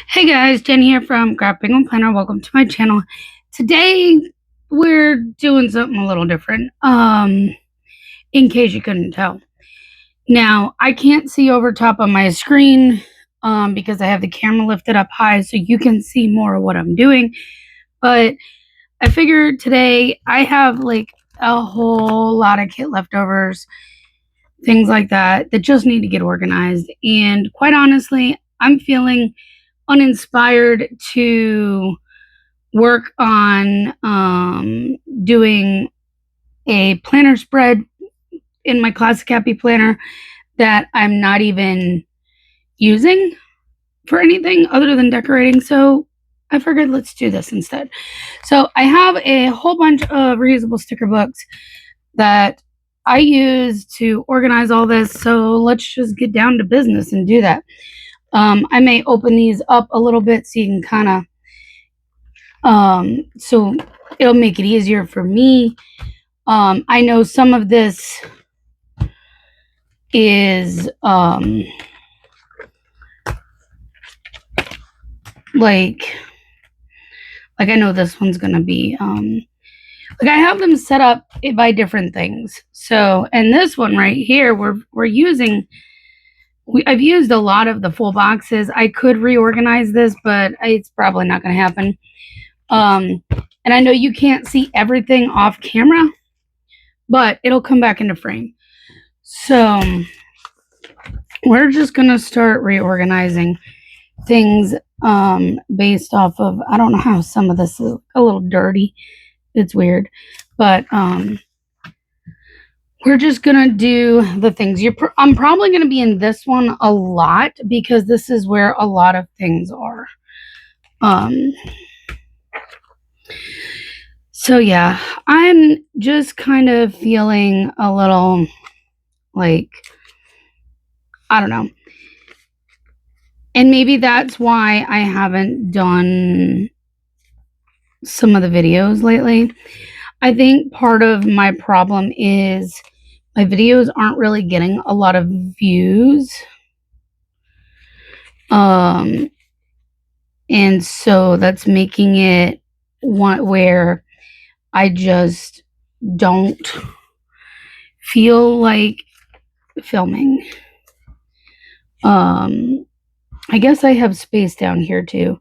Hey guys, Jen here from Grab Penguin Planner. Welcome to my channel. Today we're doing something a little different. In case you couldn't tell. Now I can't see over top of my screen because I have the camera lifted up high so you can see more of what I'm doing. But I figured today I have like a whole lot of kit leftovers, things like that just need to get organized. And quite honestly, I'm feeling uninspired to work on doing a planner spread in my Classic Happy planner that I'm not even using for anything other than decorating. So I figured let's do this instead. So I have a whole bunch of reusable sticker books that I use to organize all this. So let's just get down to business and do that. I may open these up a little bit so you can kind of so it'll make it easier for me. I know some of this is like I know this one's gonna be like I have them set up by different things. So, and this one right here, we're using I've used a lot of the full boxes. I could reorganize this, but it's probably not going to happen. And I know you can't see everything off camera, but it'll come back into frame. So we're just going to start reorganizing things based off of, I don't know how some of this is a little dirty. It's weird, but we're just gonna do the things. I'm probably gonna be in this one a lot because this is where a lot of things are. So yeah, I'm just kind of feeling a little like, I don't know. And maybe that's why I haven't done some of the videos lately. I think part of my problem is my videos aren't really getting a lot of views. And so that's making it one where I just don't feel like filming. I guess I have space down here too.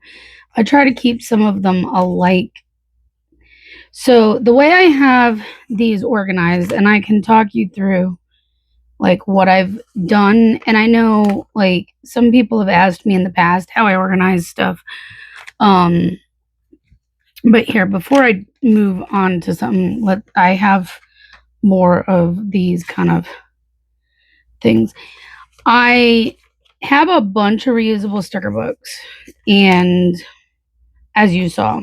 I try to keep some of them alike. So the way I have these organized, and I can talk you through like what I've done, and I know like some people have asked me in the past how I organize stuff. But here, before I move on to something, I have more of these kind of things. I have a bunch of reusable sticker books, and as you saw.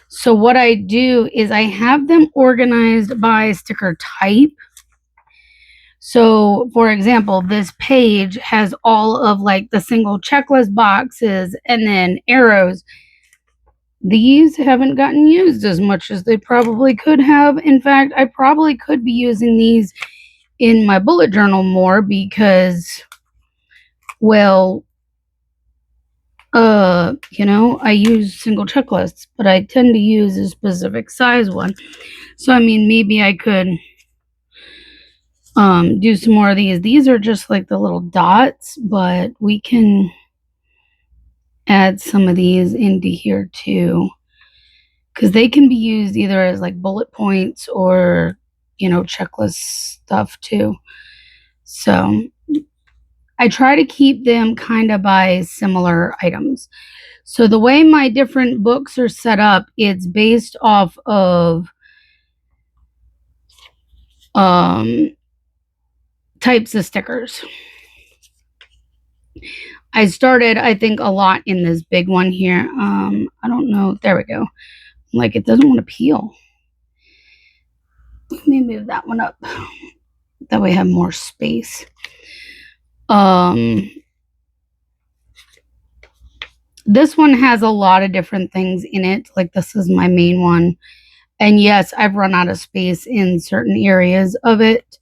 So what I do is I have them organized by sticker type. So, for example, this page has all of like the single checklist boxes and then arrows. These haven't gotten used as much as they probably could have. In fact, I probably could be using these in my bullet journal more because, well, I use single checklists, but I tend to use a specific size one. So, I mean, maybe I could do some more of these. These are just like the little dots, but we can add some of these into here too, because they can be used either as like bullet points or checklist stuff too. So I try to keep them kind of by similar items. So the way my different books are set up, it's based off of types of stickers. I started, I think, a lot in this big one here. I don't know. There we go. Like, it doesn't want to peel. Let me move that one up. That way I have more space. This one has a lot of different things in it. Like, this is my main one. And yes, I've run out of space in certain areas of it,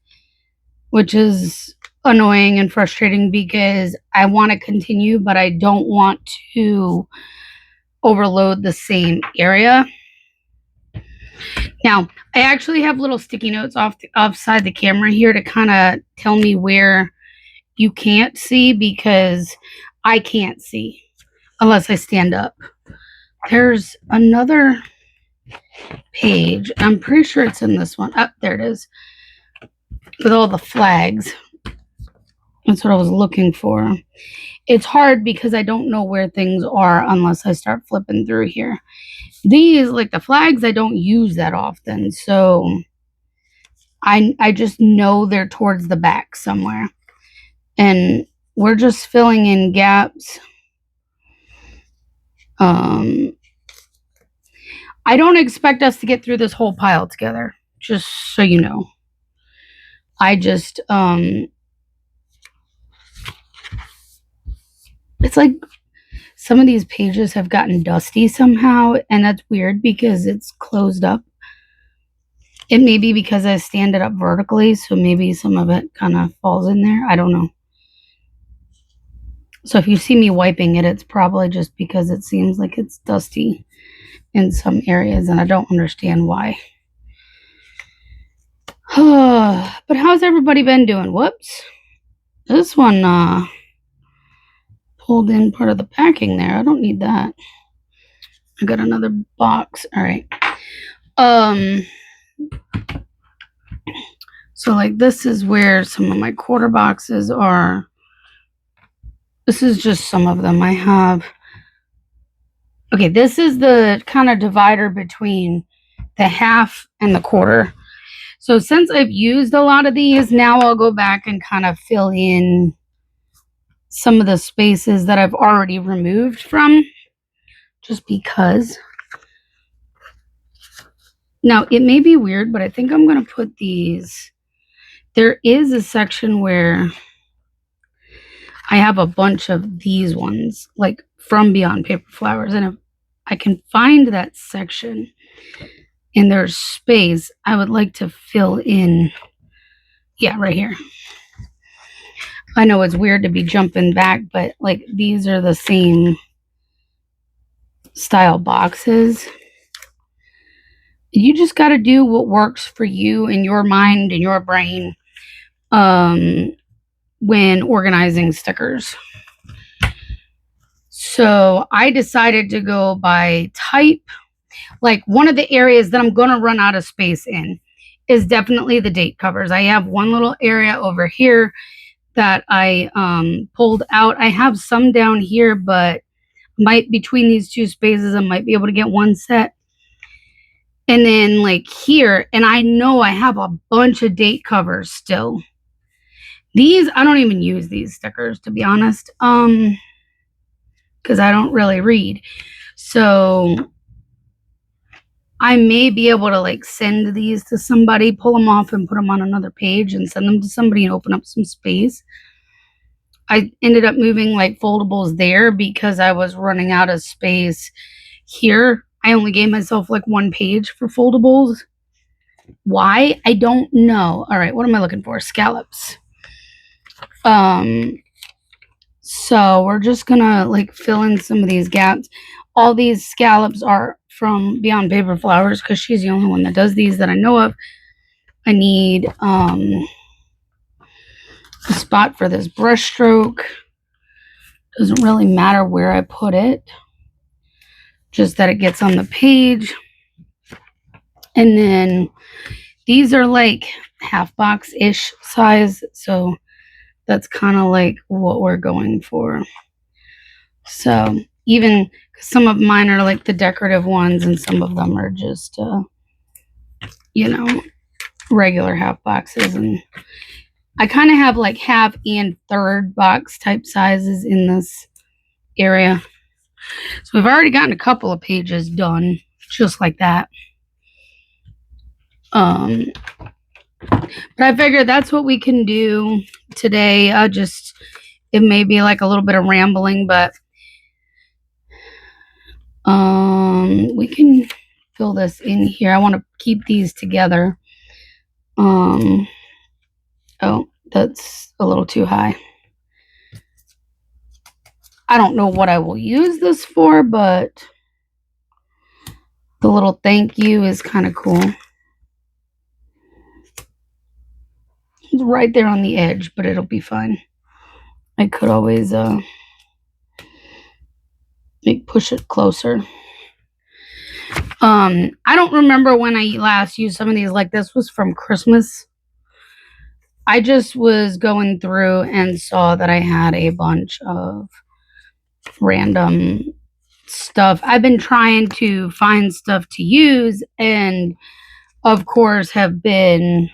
which is annoying and frustrating because I want to continue, but I don't want to overload the same area. Now, I actually have little sticky notes offside the camera here to kind of tell me where you can't see, because I can't see unless I stand up. There's another page. I'm pretty sure it's in this one. Oh, there it is. With all the flags. That's what I was looking for. It's hard because I don't know where things are unless I start flipping through here. These, like the flags, I don't use that often. So I just know they're towards the back somewhere. And we're just filling in gaps. I don't expect us to get through this whole pile together, just so you know. I just, it's like some of these pages have gotten dusty somehow, and that's weird because it's closed up. It may be because I stand it up vertically, so maybe some of it kind of falls in there. I don't know. So if you see me wiping it, it's probably just because it seems like it's dusty in some areas, and I don't understand why. But how's everybody been doing? Whoops. This one pulled in part of the packing there. I don't need that. I got another box. All right. So like this is where some of my quarter boxes are. This is just some of them I have. Okay, this is the kind of divider between the half and the quarter. So since I've used a lot of these, now I'll go back and kind of fill in some of the spaces that I've already removed from, just because. Now, it may be weird, but I think I'm going to put these. There is a section where I have a bunch of these ones, like from Beyond Paper Flowers. And if I can find that section and there's space, I would like to fill in. Yeah, right here. I know it's weird to be jumping back, but like these are the same style boxes. You just got to do what works for you in your mind and your brain when organizing stickers. So I decided to go by type. Like one of the areas that I'm going to run out of space in is definitely the date covers. I have one little area over here that I pulled out. I have some down here, but between these two spaces, I might be able to get one set. And then like here, and I know I have a bunch of date covers still. These, I don't even use these stickers, to be honest, because I don't really read. So I may be able to like send these to somebody, pull them off and put them on another page and send them to somebody and open up some space. I ended up moving like foldables there because I was running out of space here. I only gave myself like one page for foldables. Why? I don't know. All right, what am I looking for? Scallops. So we're just gonna like fill in some of these gaps. All these scallops are from Beyond Paper Flowers because she's the only one that does these that I know of. I need a spot for this brush stroke. Doesn't really matter where I put it, just that it gets on the page. And then these are like half box-ish size, so that's kind of like what we're going for. So even some of mine are like the decorative ones, and some of them are just, regular half boxes. And I kind of have like half and third box type sizes in this area. So we've already gotten a couple of pages done just like that. But I figured that's what we can do today. It may be like a little bit of rambling, but we can fill this in here. I want to keep these together. Oh, That's a little too high. I don't know what I will use this for, but the little thank you is kind of cool. It's right there on the edge, but it'll be fine. I could always push it closer. I don't remember when I last used some of these. Like, this was from Christmas. I just was going through and saw that I had a bunch of random stuff. I've been trying to find stuff to use, and of course have been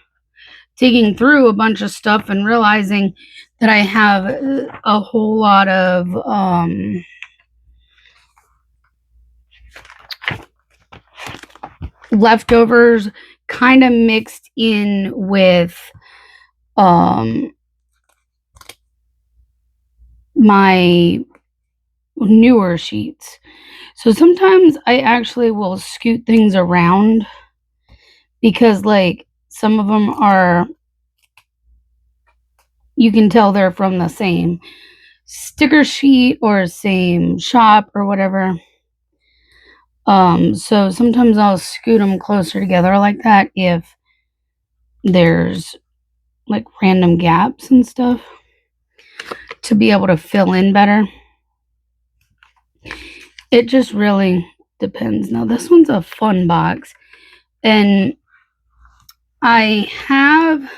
digging through a bunch of stuff and realizing that I have a whole lot of leftovers kind of mixed in with my newer sheets. So sometimes I actually will scoot things around because, like, some of them are, you can tell they're from the same sticker sheet or same shop or whatever. So sometimes I'll scoot them closer together like that if there's like random gaps and stuff to be able to fill in better. It just really depends. Now this one's a fun box, and I have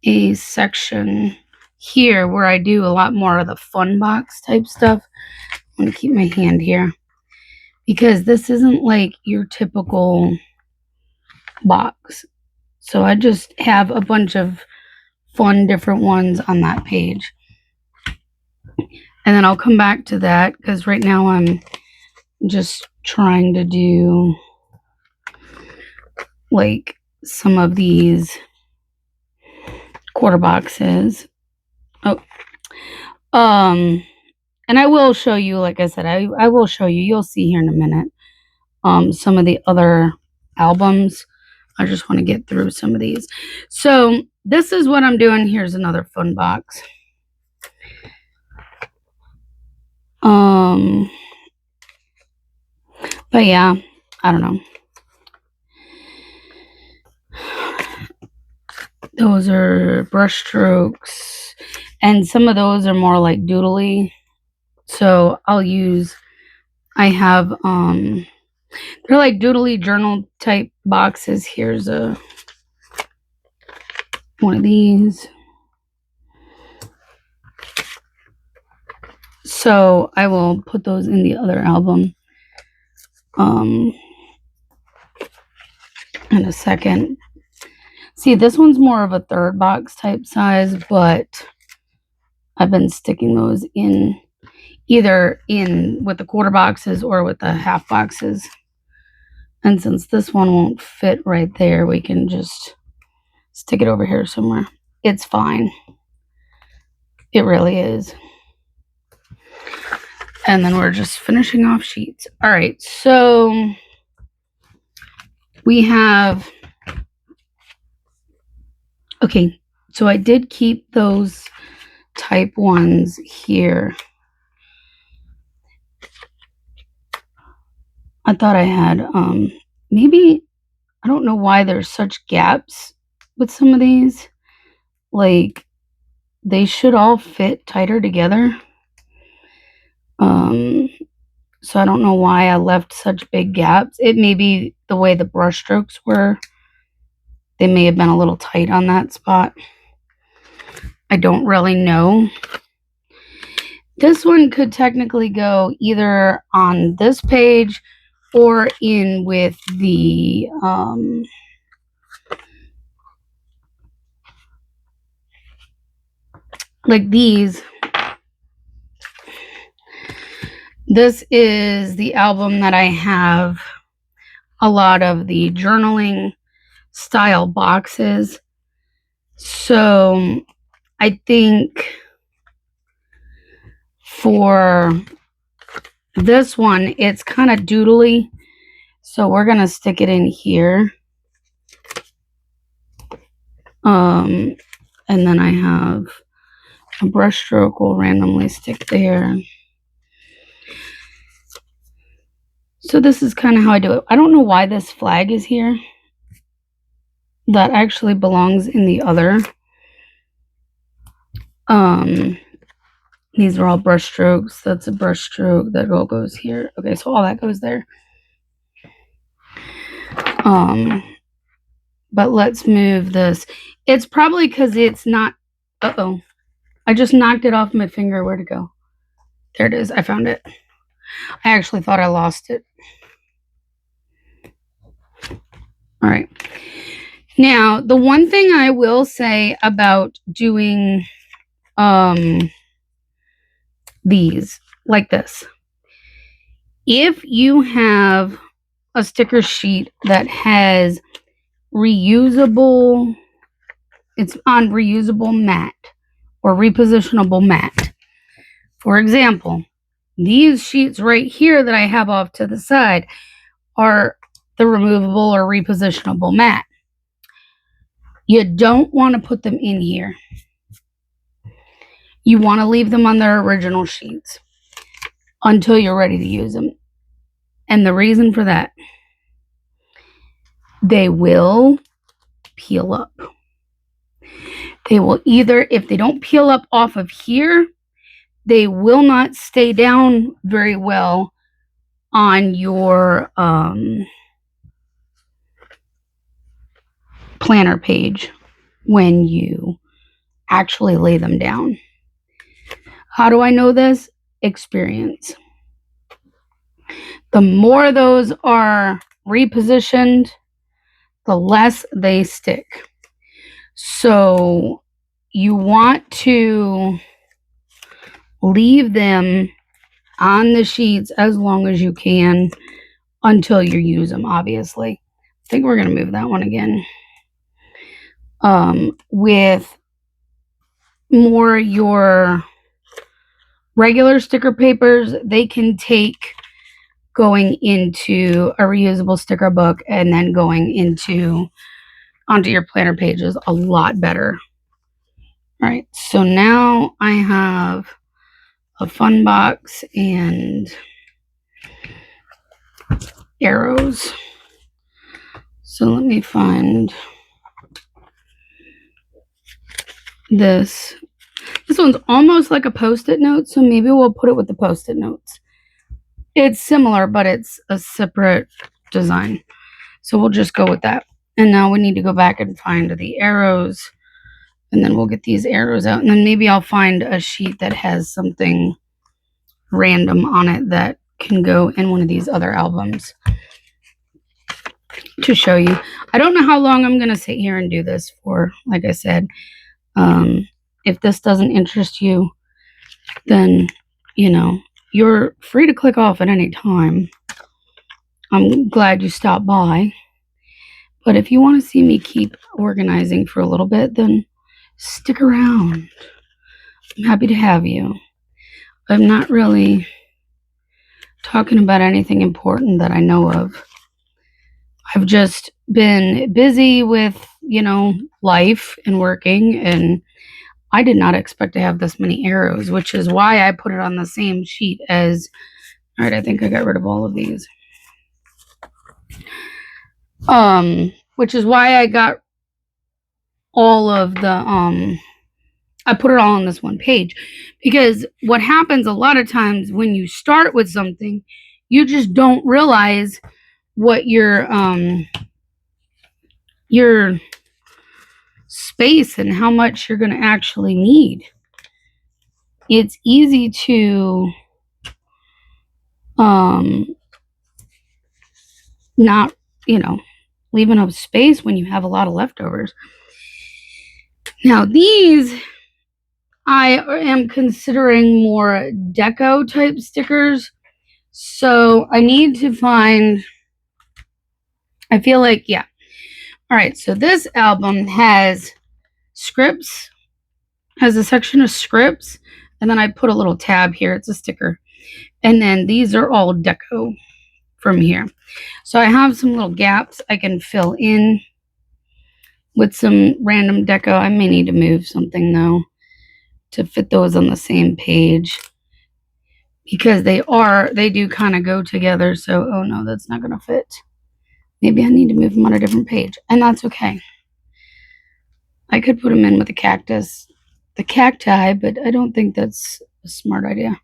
a section here where I do a lot more of the fun box type stuff. I'm going to keep my hand here because this isn't like your typical box. So I just have a bunch of fun different ones on that page. And then I'll come back to that because right now I'm just trying to do like some of these quarter boxes. Oh, and I will show you, like I said, I will show you, you'll see here in a minute, some of the other albums. I just want to get through some of these. So this is what I'm doing. Here's another fun box. But yeah, I don't know. Those are brush strokes, and some of those are more like doodly. So I'll use, I have, they're like doodly journal type boxes. Here's one of these. So I will put those in the other album in a second. See, this one's more of a third box type size, but I've been sticking those in either in with the quarter boxes or with the half boxes. And since this one won't fit right there, we can just stick it over here somewhere. It's fine. It really is. And then we're just finishing off sheets. All right, so we have, okay, so I did keep those type ones here. I thought I had, maybe, I don't know why there's such gaps with some of these. Like, they should all fit tighter together. So I don't know why I left such big gaps. It may be the way the brush strokes were. They may have been a little tight on that spot. I don't really know. This one could technically go either on this page or in with the like these. This is the album that I have a lot of the journaling style boxes. So I think for this one, it's kind of doodly. So we're going to stick it in here. And then I have a brush stroke will randomly stick there. So this is kind of how I do it. I don't know why this flag is here. That actually belongs in the other. These are all brush strokes. That's a brush stroke. That all goes here. Okay, so all that goes there. But let's move this. It's probably because it's not. Uh-oh. I just knocked it off my finger. Where'd it go? There it is. I found it. I actually thought I lost it. All right. Now, the one thing I will say about doing these like this, if you have a sticker sheet that has reusable, it's on reusable mat or repositionable mat. For example, these sheets right here that I have off to the side are the removable or repositionable mat. You don't want to put them in here. You want to leave them on their original sheets until you're ready to use them. And the reason for that, they will peel up. They will either, if they don't peel up off of here, they will not stay down very well on your planner page when you actually lay them down. How do I know this? Experience. The more those are repositioned, the less they stick. So you want to leave them on the sheets as long as you can until you use them, obviously. I think we're going to move that one again. With more your regular sticker papers, they can take going into a reusable sticker book and then going onto your planner pages a lot better. All right, so now I have a fun box and arrows. So let me find this. This one's almost like a post-it note, so maybe we'll put it with the post-it notes. It's similar, but it's a separate design. So we'll just go with that. And now we need to go back and find the arrows. And then we'll get these arrows out. And then maybe I'll find a sheet that has something random on it that can go in one of these other albums to show you. I don't know how long I'm going to sit here and do this for. Like I said, if this doesn't interest you, then, you know, you're free to click off at any time. I'm glad you stopped by. But if you want to see me keep organizing for a little bit, then stick around. I'm happy to have you. I'm not really talking about anything important that I know of. I've just been busy with, life and working, and I did not expect to have this many arrows, which is why I put it on the same sheet as, all right, I think I got rid of all of these. Which is why I got all of the, I put it all on this one page, because what happens a lot of times when you start with something, you just don't realize what your space and how much you're going to actually need. It's easy to not, leave enough space when you have a lot of leftovers. Now these I am considering more deco type stickers. So I need to find, I feel like, yeah. All right, so this album has scripts, has a section of scripts, and then I put a little tab here. It's a sticker. And then these are all deco from here. So I have some little gaps I can fill in with some random deco. I may need to move something though to fit those on the same page, because they do kind of go together. So, oh no, that's not going to fit. Maybe I need to move them on a different page, and that's okay. I could put them in with the cacti, but I don't think that's a smart idea.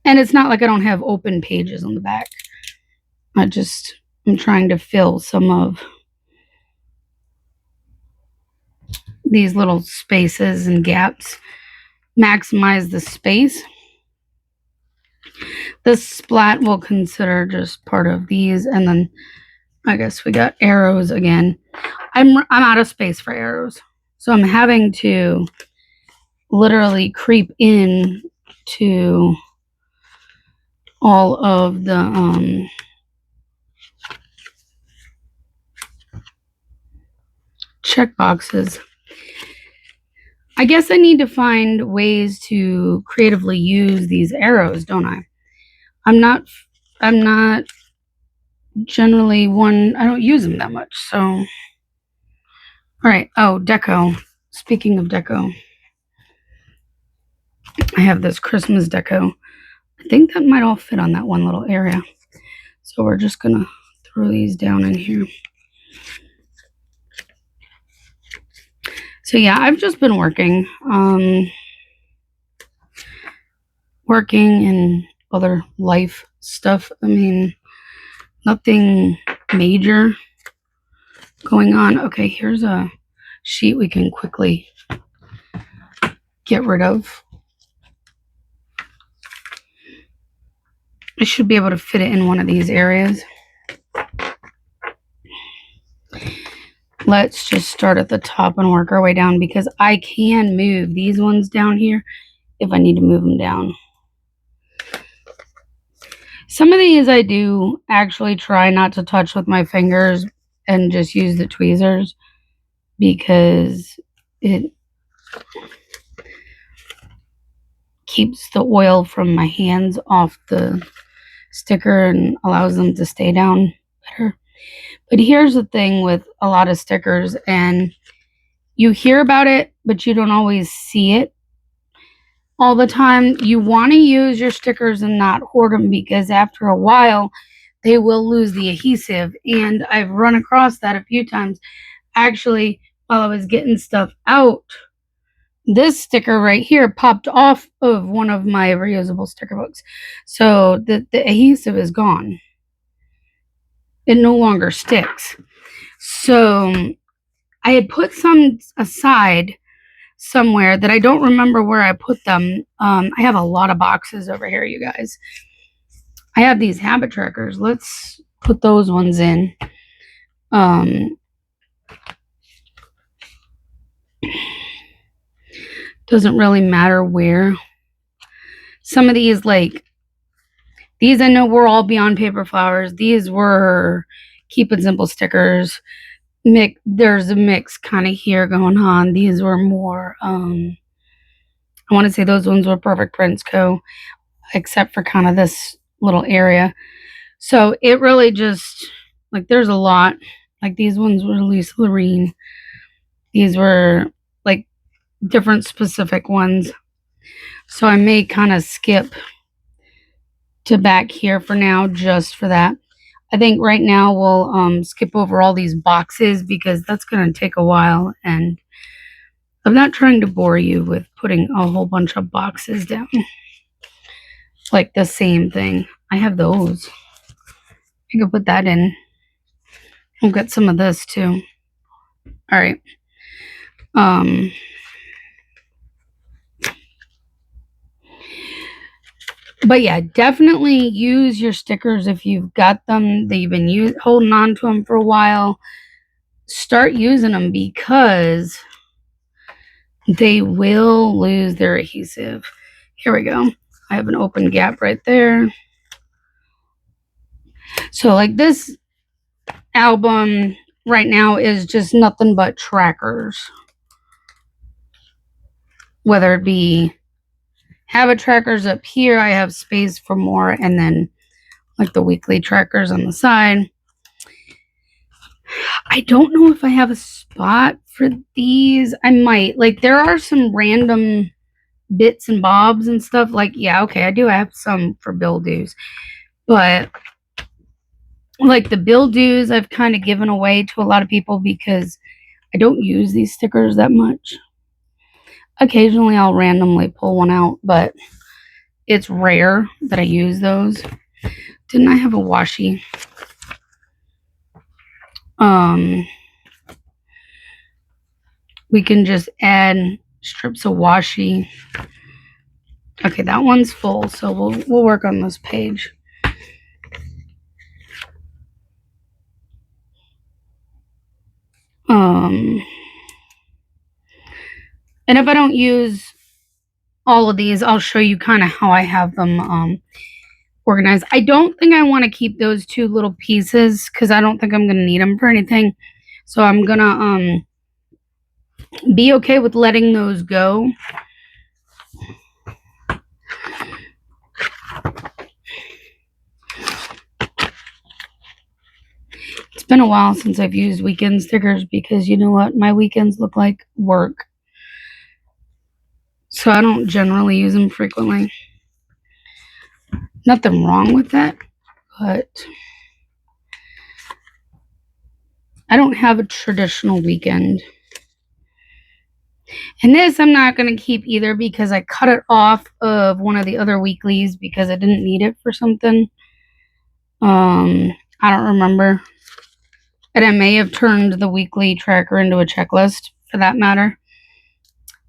And it's not like I don't have open pages on the back. I'm trying to fill some of these little spaces and gaps, maximize the space. This splat we'll consider just part of these, and then I guess we got arrows again. I'm out of space for arrows, so I'm having to literally creep in to all of the check boxes. I guess I need to find ways to creatively use these arrows, don't I? I'm not generally one, I don't use them that much, so. All right, oh, deco. Speaking of deco, I have this Christmas deco. I think that might all fit on that one little area. So we're just gonna throw these down in here. So yeah, I've just been working and other life stuff. I mean, nothing major going on. Okay, here's a sheet we can quickly get rid of. I should be able to fit it in one of these areas. Let's just start at the top and work our way down, because I can move these ones down here if I need to move them down. Some of these I do actually try not to touch with my fingers and just use the tweezers, because it keeps the oil from my hands off the sticker and allows them to stay down better. But here's the thing with a lot of stickers, and you hear about it, but you don't always see it all the time. You want to use your stickers and not hoard them, because after a while they will lose the adhesive. And I've run across that a few times. Actually, while I was getting stuff out, this sticker right here popped off of one of my reusable sticker books. So the adhesive is gone. It no longer sticks. So I had put some aside somewhere that I don't remember where I put them. I have a lot of boxes over here, you guys. I have these habit trackers. Let's put those ones in. Doesn't really matter where. Some of these, like these, I know were all Beyond Paper Flowers. These were Keep It Simple stickers. There's a mix kind of here going on. These were more, I want to say those ones were Perfect Prints Co., except for kind of this little area. So it really just, like, there's a lot. Like, these ones were Lisa Lorene. These were, like, different specific ones. So I may kind of skip to back here for now, just for that. I think right now we'll skip over all these boxes, because that's going to take a while, and I'm not trying to bore you with putting a whole bunch of boxes down. Like the same thing. I have those. I could put that in. We'll get some of this too. All right. But yeah, definitely use your stickers if you've got them, that you've been holding on to them for a while. Start using them, because they will lose their adhesive. Here we go. I have an open gap right there. So like this album right now is just nothing but trackers. Whether it be habit trackers up here, I have space for more, and then like the weekly trackers on the side. I don't know if I have a spot for these. I might. Like, there are some random bits and bobs and stuff. Like, yeah, okay, I do have some for bill dues. But, like, the bill dues I've kind of given away to a lot of people because I don't use these stickers that much. Occasionally, I'll randomly pull one out, but it's rare that I use those. Didn't I have a washi? We can just add strips of washi. Okay, that one's full, so we'll work on this page. And if I don't use all of these, I'll show you kind of how I have them organized. I don't think I want to keep those two little pieces because I don't think I'm going to need them for anything. So I'm going to be okay with letting those go. It's been a while since I've used weekend stickers because you know what? My weekends look like work. So I don't generally use them frequently. Nothing wrong with that, but I don't have a traditional weekend. And this I'm not going to keep either because I cut it off of one of the other weeklies because I didn't need it for something. I don't remember. And I may have turned the weekly tracker into a checklist for that matter.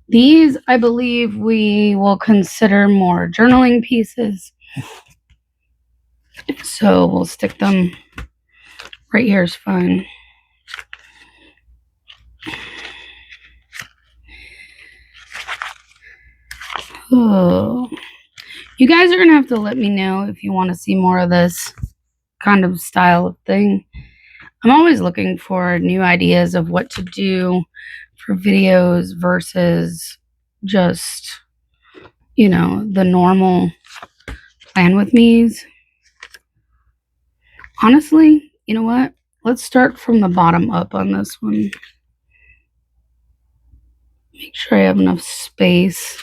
These, I believe, we will consider more journaling pieces. So we'll stick them right here is fine. Oh. You guys are going to have to let me know if you want to see more of this kind of style of thing. I'm always looking for new ideas of what to do for videos versus just, you know, the normal plan with me's. Honestly, you know what? Let's start from the bottom up on this one. Make sure I have enough space.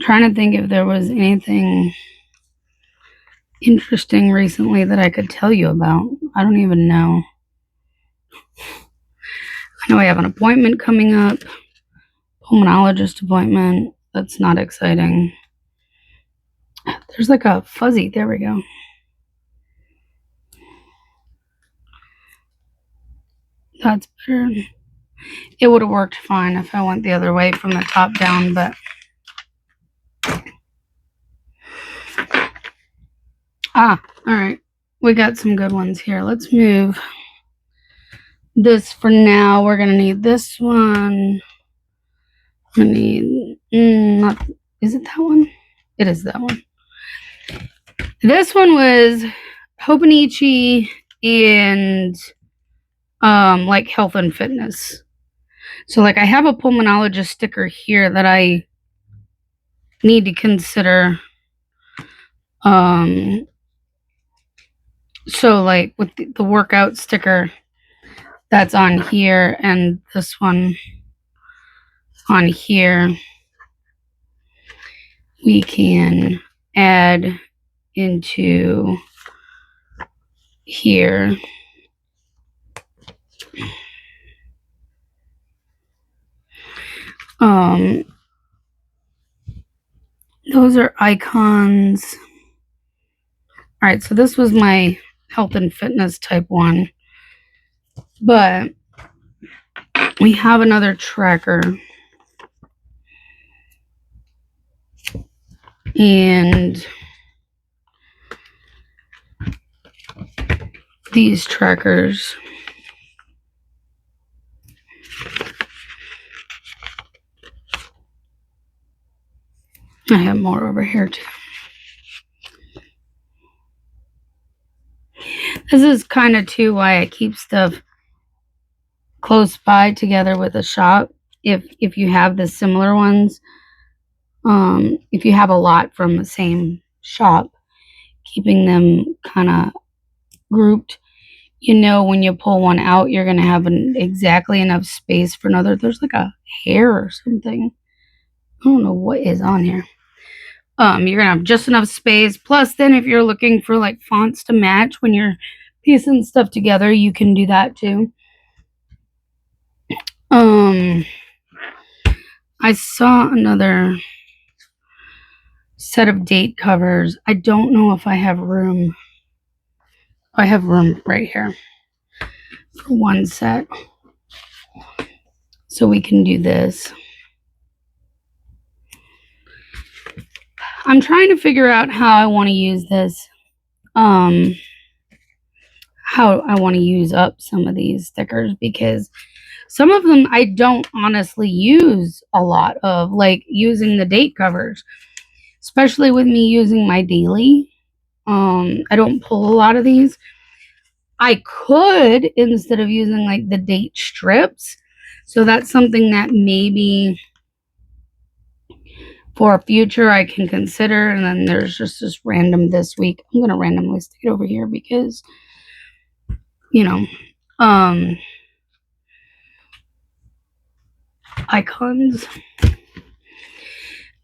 Trying to think if there was anything interesting recently that I could tell you about. I don't even know. I know I have an appointment coming up. Pulmonologist appointment. That's not exciting. There's like a fuzzy. There we go. That's better. It would have worked fine if I went the other way from the top down, but all right. We got some good ones here. Let's move this for now. We're gonna need this one. I need not. Is it that one? It is that one. This one was Hobonichi and like health and fitness. So like I have a pulmonologist sticker here that I need to consider. So like with the workout sticker that's on here and this one on here, we can add into here. Those are icons. All right, so this was my health and fitness type one, but we have another tracker, and these trackers. I have more over here too. This is kind of too why I keep stuff close by together with a shop. If you have the similar ones, if you have a lot from the same shop, keeping them kind of grouped, when you pull one out, you're going to have exactly enough space for another. There's like a hair or something. I don't know what is on here. You're going to have just enough space. Plus, then if you're looking for like fonts to match when you're piecing stuff together, you can do that too. I saw another set of date covers. I don't know if I have room. I have room right here for one set. So we can do this. I'm trying to figure out how I want to use this. How I want to use up some of these stickers, because some of them I don't honestly use a lot of, like using the date covers, especially with me using my daily. I don't pull a lot of these. I could, instead of using like the date strips. So that's something that maybe for future I can consider. And then there's just this random this week. I'm going to randomly stick it over here because, icons.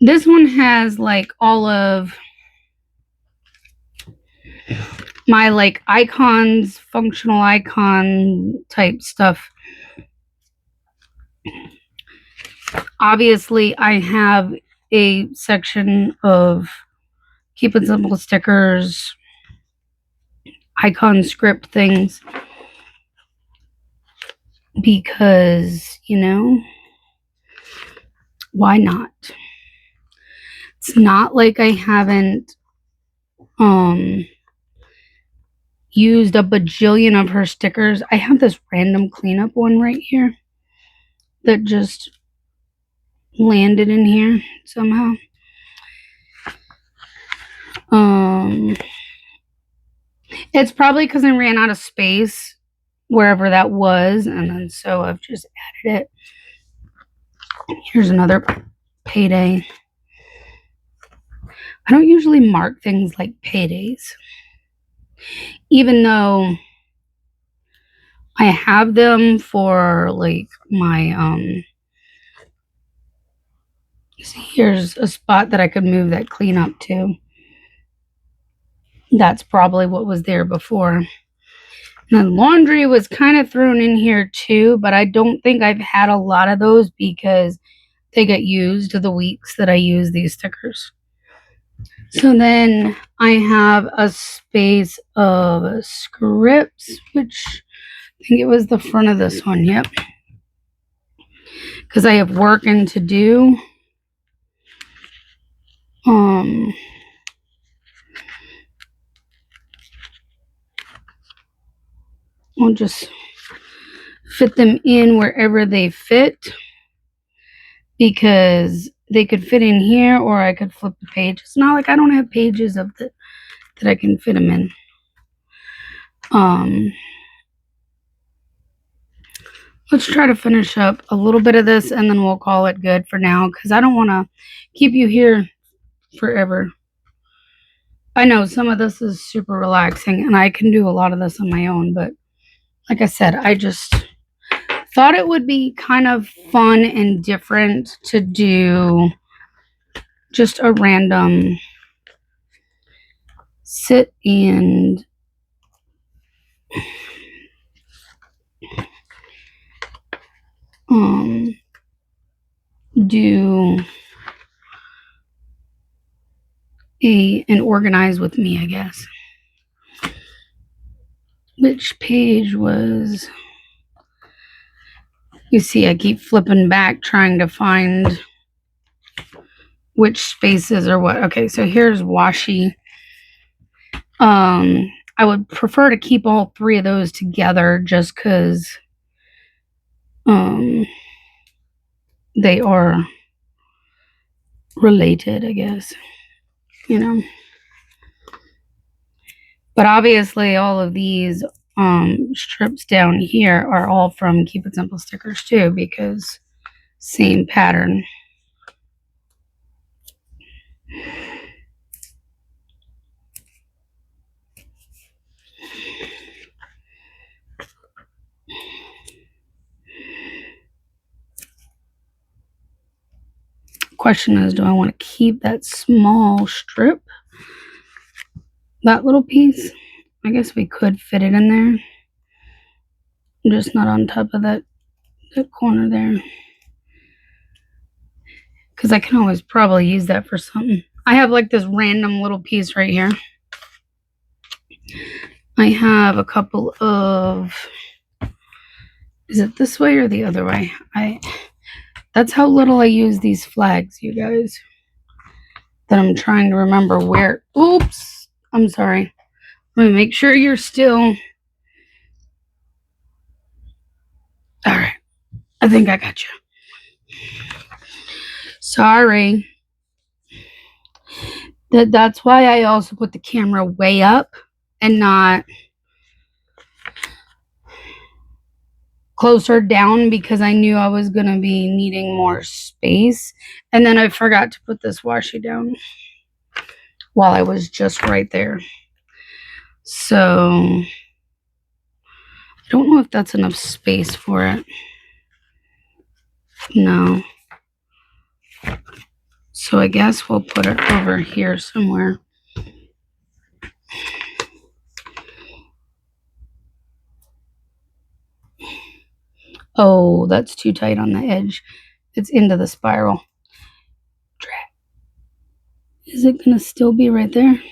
This one has like all of my like icons, functional icon type stuff. Obviously, I have a section of keep it simple stickers, icon script things, because, why not? It's not like I haven't used a bajillion of her stickers. I have this random cleanup one right here that just landed in here somehow. It's probably because I ran out of space wherever that was, and then so I've just added it. Here's another payday. I don't usually mark things like paydays, even though I have them for like my see, here's a spot that I could move that cleanup to. That's probably what was there before. And then laundry was kind of thrown in here too, but I don't think I've had a lot of those because they get used the weeks that I use these stickers. So then I have a space of scripts, which I think it was the front of this one. Yep. Because I have working to do. I'll just fit them in wherever they fit, because they could fit in here or I could flip the page. It's not like I don't have pages of that I can fit them in. Let's try to finish up a little bit of this and then we'll call it good for now, because I don't want to keep you here forever. I know some of this is super relaxing and I can do a lot of this on my own, but like I said, I just thought it would be kind of fun and different to do just a random sit and do and organize with me, I guess. Which page was... You see, I keep flipping back trying to find which spaces are what. Okay, so here's washi. I would prefer to keep all three of those together just because they are related, I guess, But obviously all of these strips down here are all from Keep It Simple stickers too, because same pattern. Question is, do I want to keep that small strip, that little piece? I guess we could fit it in there, just not on top of that corner there, because I can always probably use that for something. I have like this random little piece right here. I have a couple of, is it this way or the other way? That's how little I use these flags, you guys, that I'm trying to remember where. Oops, I'm sorry. Let me make sure you're still. All right, I think I got you. Sorry. That's why I also put the camera way up and not closer down, because I knew I was going to be needing more space. And then I forgot to put this washi down while I was just right there. So I don't know if that's enough space for it. No. So I guess we'll put it over here somewhere. Oh, that's too tight on the edge. It's into the spiral. Is it going to still be right there?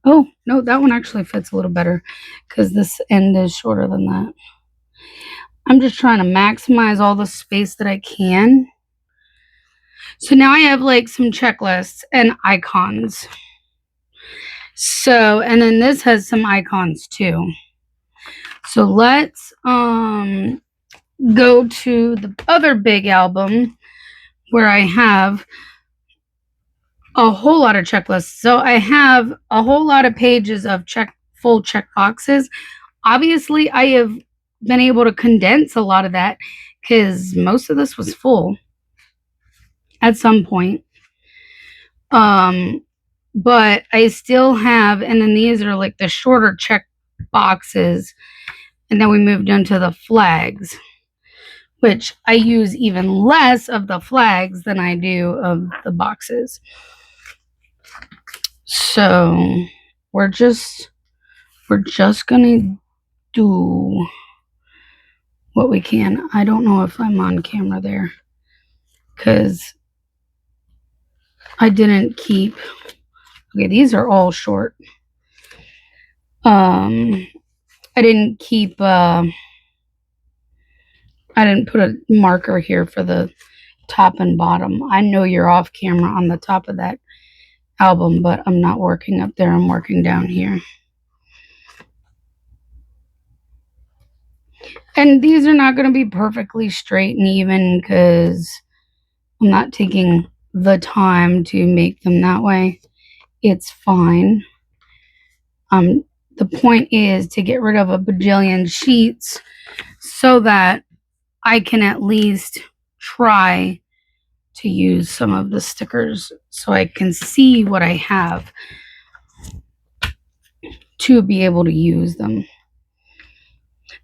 Oh, no, that one actually fits a little better because this end is shorter than that. I'm just trying to maximize all the space that I can. So now I have like some checklists and icons. So, and then this has some icons too. So let's go to the other big album where I have a whole lot of checklists. So I have a whole lot of pages of full check boxes. Obviously, I have been able to condense a lot of that because most of this was full at some point. But I still have, and then these are like the shorter check boxes. And then we moved into the flags, which I use even less of the flags than I do of the boxes. So we're just gonna do what we can. I don't know if I'm on camera there because I didn't keep. Okay, these are all short. I didn't keep. I didn't put a marker here for the top and bottom. I know you're off camera on the top of that album, but I'm not working up there. I'm working down here. And these are not going to be perfectly straight and even because I'm not taking the time to make them that way. It's fine. The point is to get rid of a bajillion sheets so that I can at least try to use some of the stickers so I can see what I have to be able to use them.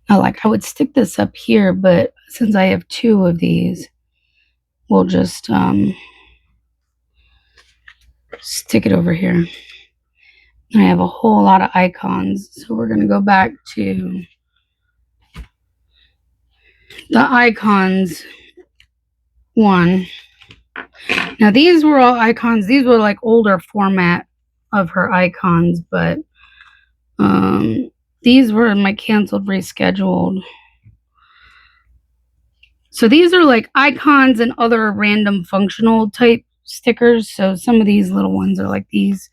Now, like, I would stick this up here, but since I have two of these, we'll just stick it over here. And I have a whole lot of icons, so we're going to go back to the icons one. Now, these were all icons. These were like older format of her icons, but these were my canceled, rescheduled. So these are like icons and other random functional type stickers. So some of these little ones are like these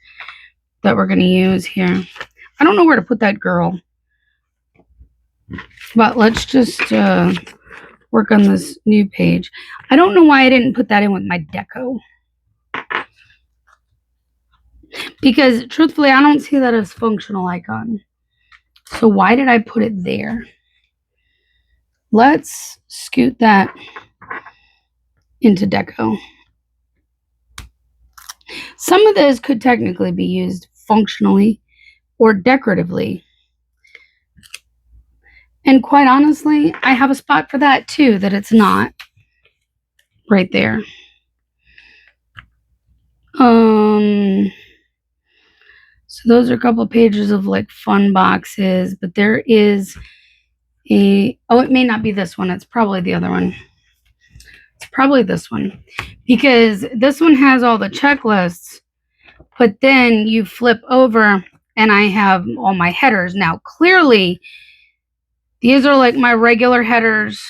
that we're going to use here. I don't know where to put that girl, but let's just work on this new page. I don't know why I didn't put that in with my deco, because truthfully I don't see that as functional icon. So why did I put it there? Let's scoot that into deco. Some of this could technically be used functionally or decoratively. And quite honestly, I have a spot for that too, that it's not right there. So those are a couple of pages of like fun boxes, but there is it may not be this one. It's probably the other one. It's probably this one, because this one has all the checklists, but then you flip over and I have all my headers. Now, clearly, these are like my regular headers.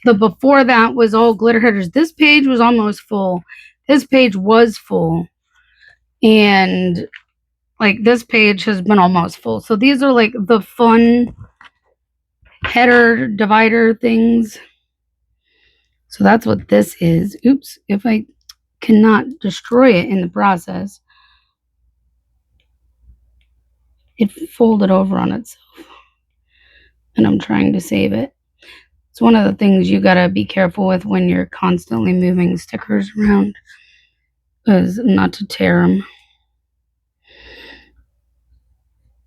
The before that was all glitter headers. This page was almost full. This page was full. And like this page has been almost full. So these are like the fun header divider things. So that's what this is. Oops, if I cannot destroy it in the process. It folded over on itself. And I'm trying to save it. It's one of the things you gotta be careful with when you're constantly moving stickers around, is not to tear them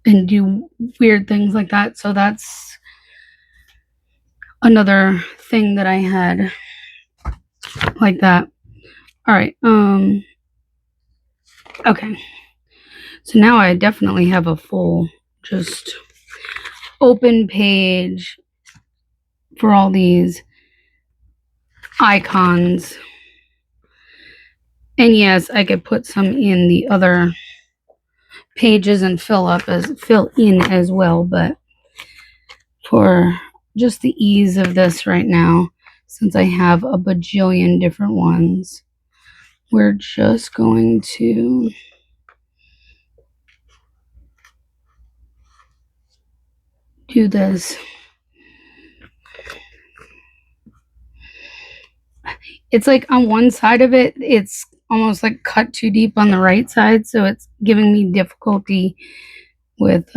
and do weird things like that. So that's another thing that I had like that. All right. Okay. So now I definitely have a full just open page for all these icons. And yes, I could put some in the other pages and fill in as well, but for just the ease of this right now, since I have a bajillion different ones, we're just going to do this. It's like on one side of it, it's almost like cut too deep on the right side, so it's giving me difficulty with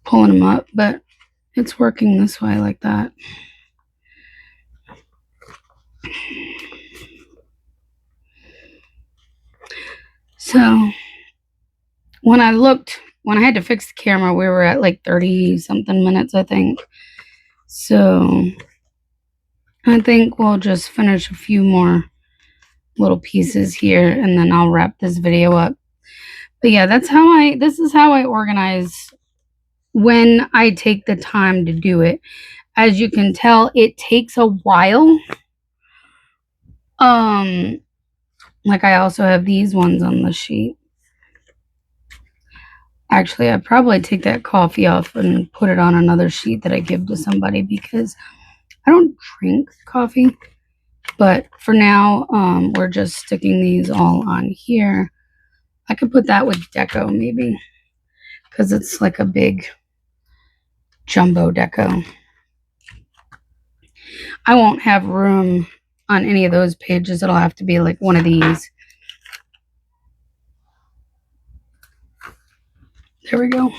pulling them up, but it's working this way like that. So when I had to fix the camera, we were at like 30 something minutes, I think. So I think we'll just finish a few more little pieces here and then I'll wrap this video up. But yeah, this is how I organize when I take the time to do it. As you can tell, it takes a while. Like I also have these ones on the sheet. Actually, I'd probably take that coffee off and put it on another sheet that I give to somebody, because I don't drink coffee. But for now, we're just sticking these all on here. I could put that with deco maybe, because it's like a big jumbo deco. I won't have room on any of those pages. It'll have to be like one of these. There we go.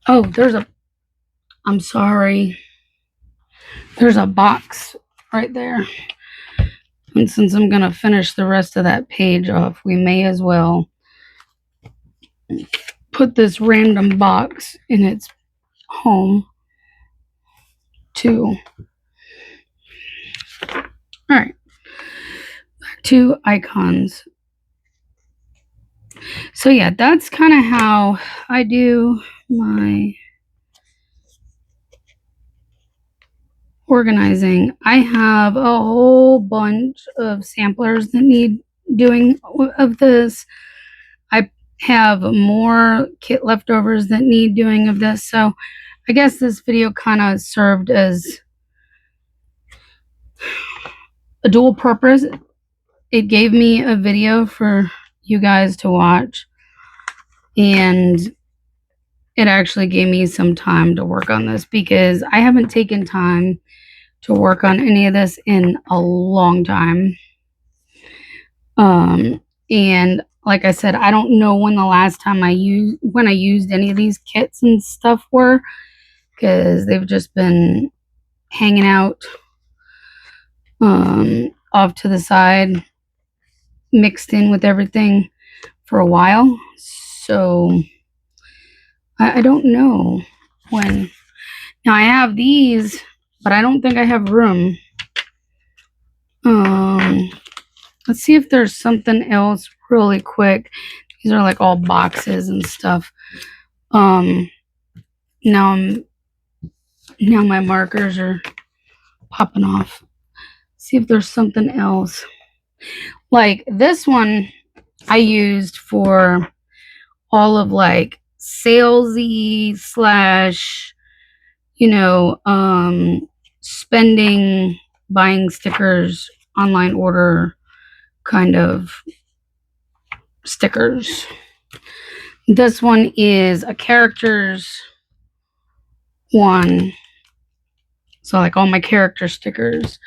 Oh, I'm sorry. There's a box right there. And since I'm going to finish the rest of that page off, we may as well put this random box in its home too. All right. Back to icons. So yeah, that's kind of how I do my organizing. I have a whole bunch of samplers that need doing of this. I have more kit leftovers that need doing of this. So I guess this video kind of served as a dual purpose. It gave me a video for you guys to watch, and it actually gave me some time to work on this, because I haven't taken time to work on any of this in a long time. And like I said, I don't know when the last time I used any of these kits and stuff were, because they've just been hanging out off to the side, mixed in with everything for a while. So I don't know when. Now I have these, but I don't think I have room. Let's see if there's something else really quick. These are like all boxes and stuff. Now my markers are popping off. See if there's something else. Like this one I used for all of like salesy slash, spending, buying stickers, online order kind of stickers. This one is a characters one. So like all my character stickers.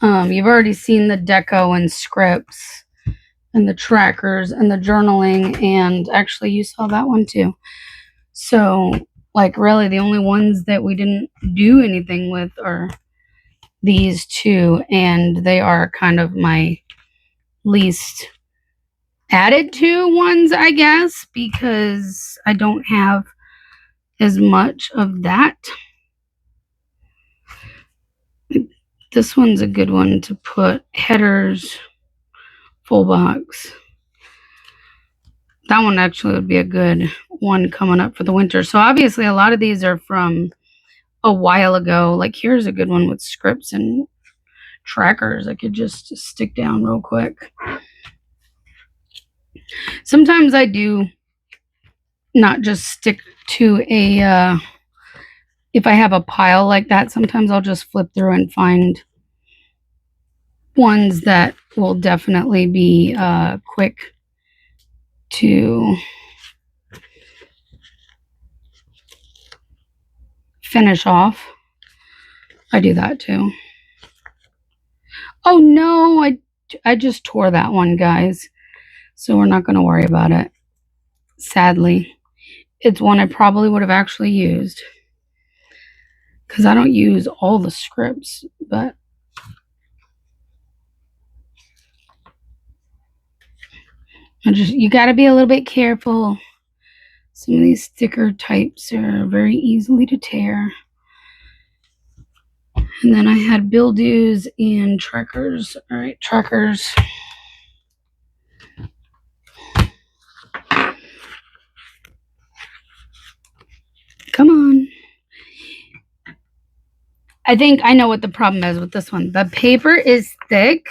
You've already seen the deco and scripts and the trackers and the journaling, and actually you saw that one too. So like really the only ones that we didn't do anything with are these two, and they are kind of my least added to ones, I guess, because I don't have as much of that. This one's a good one to put headers, full box. That one actually would be a good one coming up for the winter. So obviously a lot of these are from a while ago. Like here's a good one with scripts and trackers I could just stick down real quick. Sometimes I do not just stick to a if I have a pile like that, sometimes I'll just flip through and find ones that will definitely be quick to finish off. I do that too. Oh no, I just tore that one, guys. So we're not going to worry about it. Sadly, it's one I probably would have actually used, because I don't use all the scripts, but you got to be a little bit careful. Some of these sticker types are very easily to tear. And then I had bill dues and trackers. All right, trackers. Come on. I think I know what the problem is with this one. The paper is thick,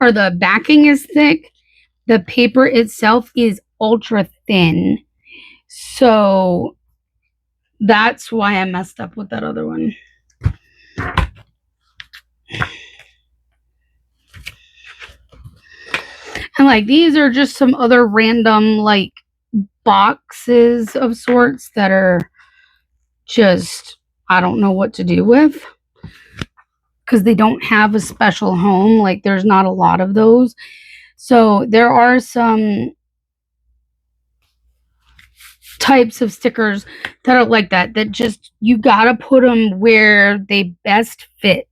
or the backing is thick. The paper itself is ultra thin. So that's why I messed up with that other one. And like these are just some other random like boxes of sorts that are just, I don't know what to do with, because they don't have a special home. Like there's not a lot of those. So there are some types of stickers that are like that just, you gotta put them where they best fit.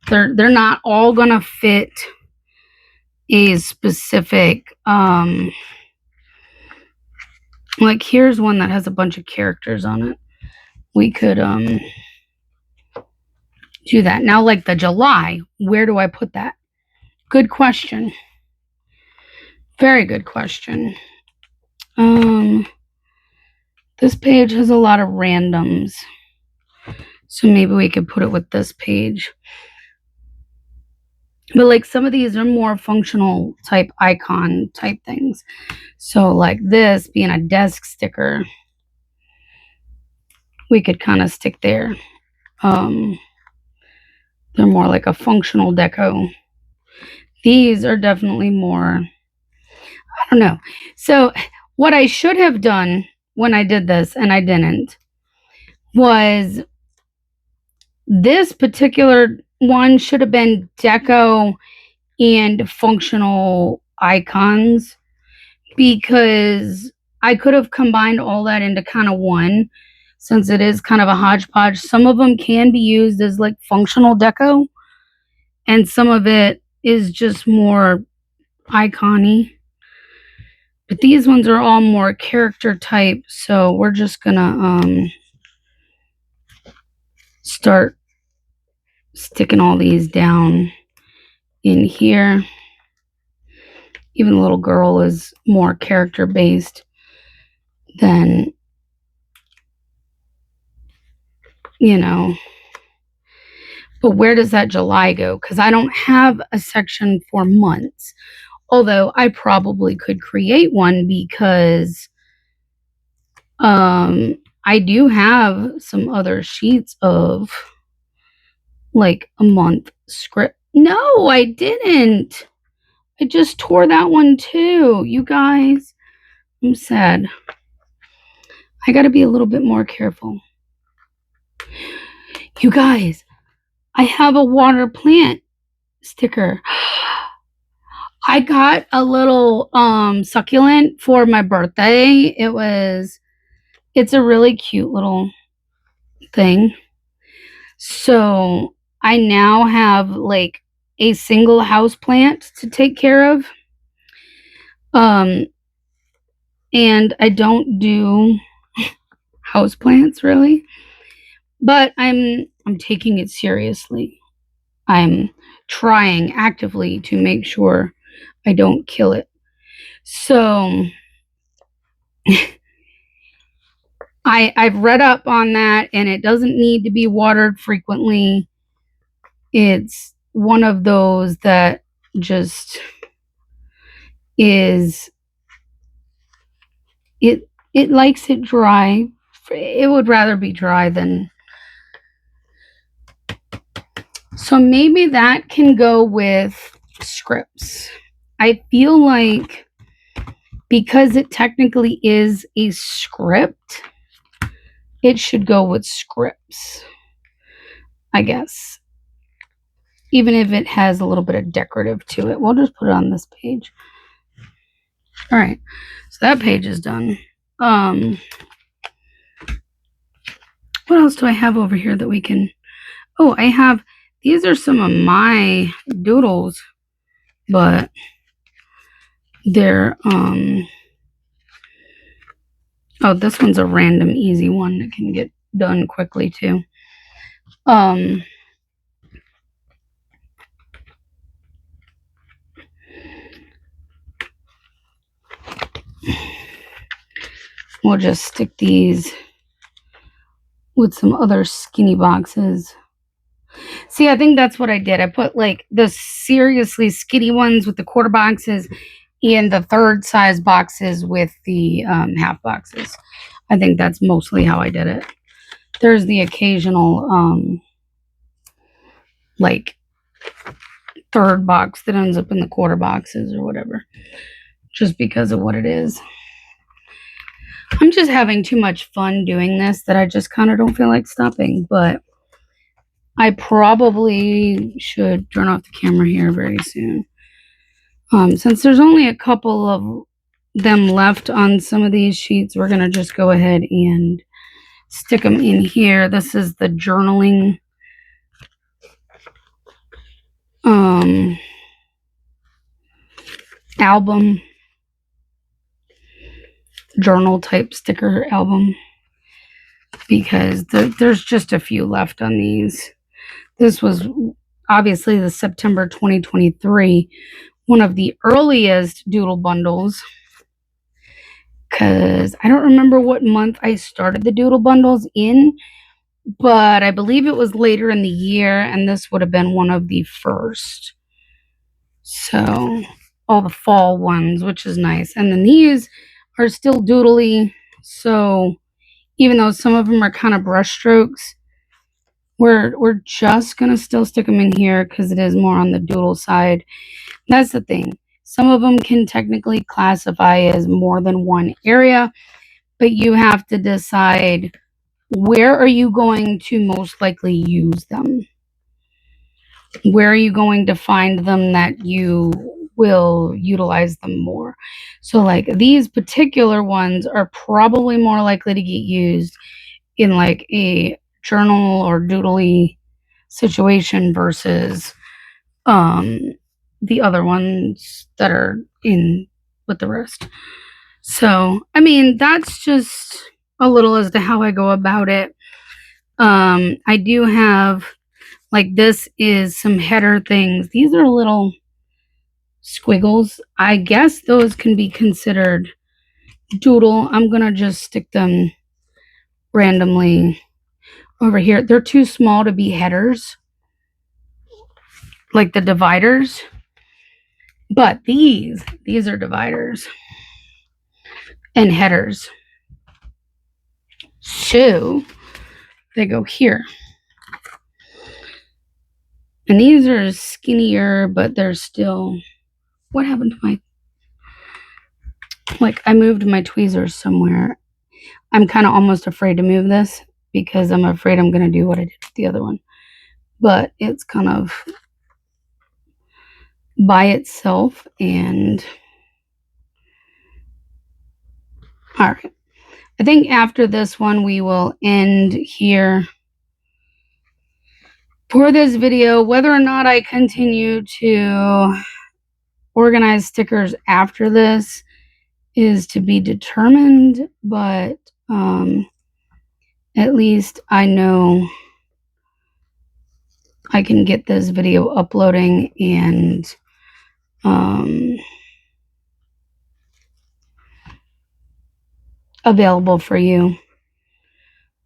They're not all gonna fit a specific like here's one that has a bunch of characters on it. We could do that. Now like the July, where do I put that? Good question. Very good question. This page has a lot of randoms, so maybe we could put it with this page. But like some of these are more functional type icon type things. So like this being a desk sticker, we could kind of stick there. They're more like a functional deco. These are definitely more, I don't know. So what I should have done when I did this, and I didn't, was this particular one should have been deco and functional icons because I could have combined all that into kind of one since it is kind of a hodgepodge. Some of them can be used as like functional deco, and some of it is just more icon-y. But these ones are all more character type, so we're just gonna start sticking all these down in here. Even the little girl is more character based than, you know. But where does that July go? Because I don't have a section for months. Although I probably could create one because I do have some other sheets of like a month script. No, I didn't. I just tore that one too. You guys, I'm sad. I got to be a little bit more careful. You guys, I have a water plant sticker. I got a little succulent for my birthday. It's a really cute little thing. So I now have like a single house plant to take care of. And I don't do house plants really, but I'm taking it seriously. I'm trying actively to make sure I don't kill it. So I've read up on that, and it doesn't need to be watered frequently. It's one of those that just is it likes it dry. It would rather be dry than, so maybe that can go with scripts. I feel like because it technically is a script, it should go with scripts, I guess. Even if it has a little bit of decorative to it, we'll just put it on this page. All right, so that page is done. What else do I have over here that we can? Oh, I have, these are some of my doodles, but they're oh, this one's a random easy one that can get done quickly too. We'll just stick these with some other skinny boxes. See, I think that's what I did. I put like the seriously skinny ones with the quarter boxes and the third size boxes with the half boxes. I think that's mostly how I did it. There's the occasional like third box that ends up in the quarter boxes or whatever, just because of what it is. I'm just having too much fun doing this that I just kind of don't feel like stopping, but I probably should turn off the camera here very soon. Since there's only a couple of them left on some of these sheets, we're going to just go ahead and stick them in here. This is the journaling album, journal type sticker album, because there's just a few left on these. This was obviously the September 2023, one of the earliest doodle bundles, because I don't remember what month I started the doodle bundles in, but I believe it was later in the year, and this would have been one of the first. So all the fall ones, which is nice. And then these are still doodly, so even though some of them are kind of brush strokes, we're just gonna still stick them in here because it is more on the doodle side. That's the thing. Some of them can technically classify as more than one area, but you have to decide where are you going to most likely use them. Where are you going to find them that you will utilize them more. So like these particular ones are probably more likely to get used in like a journal or doodly situation versus the other ones that are in with the rest. So, I mean, that's just a little as to how I go about it. I do have like this is some header things. These are little squiggles. I guess those can be considered doodle. I'm going to just stick them randomly over here. They're too small to be headers, like the dividers. But these are dividers and headers. So they go here. And these are skinnier, but they're still... What happened to my... Like, I moved my tweezers somewhere. I'm kind of almost afraid to move this because I'm afraid I'm going to do what I did with the other one. But it's kind of by itself. And all right. I think after this one, we will end here for this video. Whether or not I continue to organize stickers after this is to be determined, but at least I know I can get this video uploading and available for you,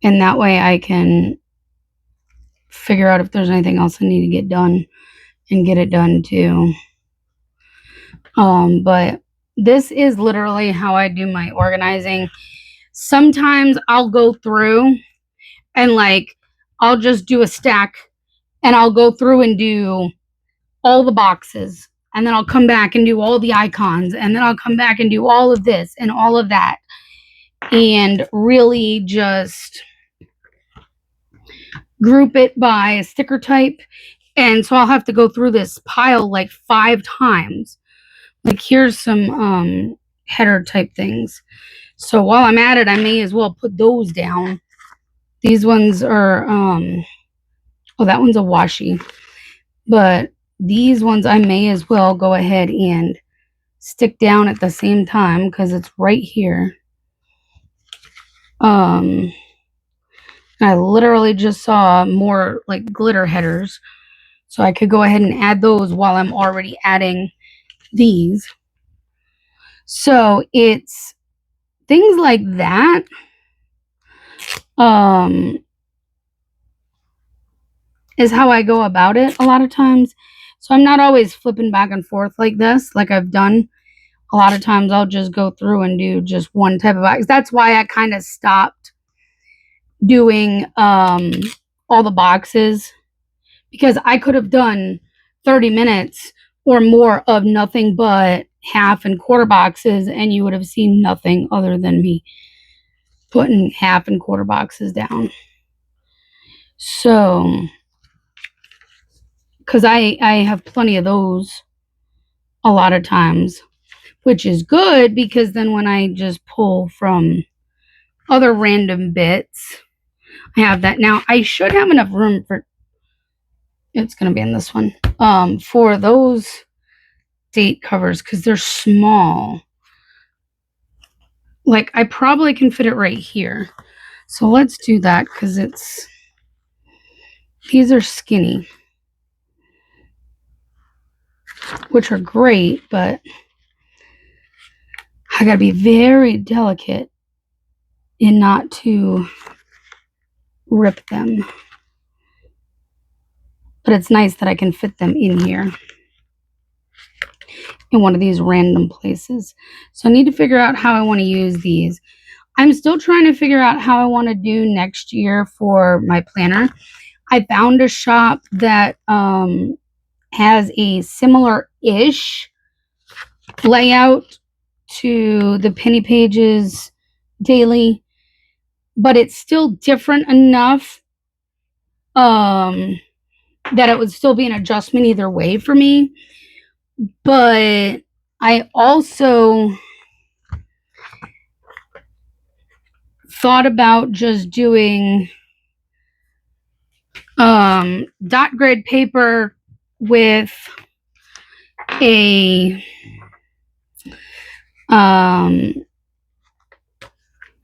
and that way I can figure out if there's anything else I need to get done and get it done too. But this is literally how I do my organizing. Sometimes I'll go through and like I'll just do a stack and I'll go through and do all the boxes, and then I'll come back and do all the icons, and then I'll come back and do all of this and all of that, and really just group it by a sticker type. And so I'll have to go through this pile like 5 times. Like here's some header type things. So while I'm at it, I may as well put those down. These ones are oh, that one's a washi. But these ones I may as well go ahead and stick down at the same time because it's right here. I literally just saw more like glitter headers, so I could go ahead and add those while I'm already adding these. So it's things like that. Is how I go about it a lot of times. So I'm not always flipping back and forth like this, like I've done. A lot of times I'll just go through and do just one type of box. That's why I kind of stopped doing all the boxes, because I could have done 30 minutes or more of nothing but half and quarter boxes, and you would have seen nothing other than me putting half and quarter boxes down. So, because I have plenty of those a lot of times, which is good because then when I just pull from other random bits, I have that. Now, I should have enough room for... It's going to be in this one. For those date covers, because they're small. Like, I probably can fit it right here. So let's do that, because it's... These are skinny, which are great, but I got to be very delicate and not to rip them. But it's nice that I can fit them in here in one of these random places. So I need to figure out how I want to use these. I'm still trying to figure out how I want to do next year for my planner. I found a shop that has a similar-ish layout to the Penny Pages daily, but it's still different enough that it would still be an adjustment either way for me. But I also thought about just doing dot grid paper with a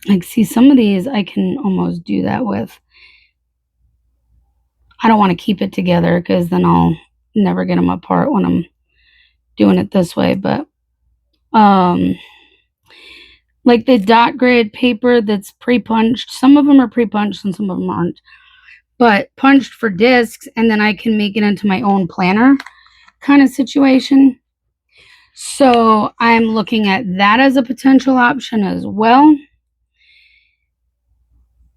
like, see, some of these I can almost do that with. I don't want to keep it together because then I'll never get them apart when I'm doing it this way. But like the dot grid paper that's pre-punched, some of them are pre-punched and some of them aren't, but punched for discs, and then I can make it into my own planner kind of situation. So I'm looking at that as a potential option as well,